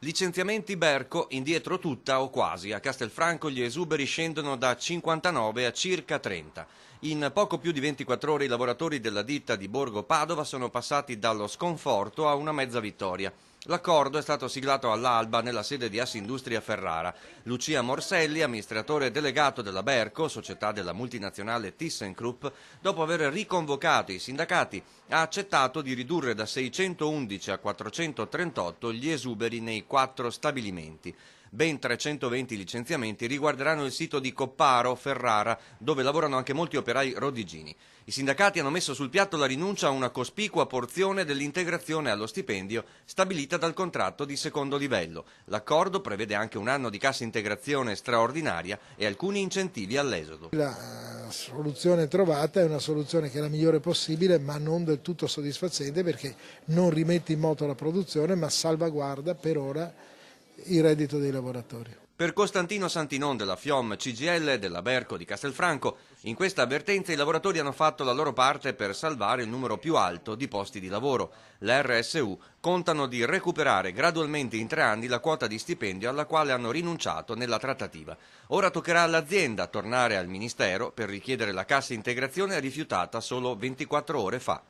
Licenziamenti Berco, indietro tutta o quasi. A Castelfranco gli esuberi scendono da 59 a circa 30. In poco più di 24 ore i lavoratori della ditta di Borgo Padova sono passati dallo sconforto a una mezza vittoria. L'accordo è stato siglato all'alba nella sede di Assindustria Ferrara. Lucia Morselli, amministratore delegato della Berco, società della multinazionale ThyssenKrupp, dopo aver riconvocato i sindacati, ha accettato di ridurre da 611 a 438 gli esuberi nei 4 stabilimenti. Ben 320 licenziamenti riguarderanno il sito di Copparo, Ferrara, dove lavorano anche molti operai rodigini. I sindacati hanno messo sul piatto la rinuncia a una cospicua porzione dell'integrazione allo stipendio stabilita dal contratto di secondo livello. L'accordo prevede anche un anno di cassa integrazione straordinaria e alcuni incentivi all'esodo. La soluzione trovata è una soluzione che è la migliore possibile, ma non del tutto soddisfacente, perché non rimette in moto la produzione, ma salvaguarda per ora il reddito dei lavoratori. Per Costantino Santinon della FIOM CGIL e della Berco di Castelfranco, in questa avvertenza i lavoratori hanno fatto la loro parte per salvare il numero più alto di posti di lavoro. La RSU contano di recuperare gradualmente in 3 anni la quota di stipendio alla quale hanno rinunciato nella trattativa. Ora toccherà all'azienda tornare al Ministero per richiedere la cassa integrazione rifiutata solo 24 ore fa.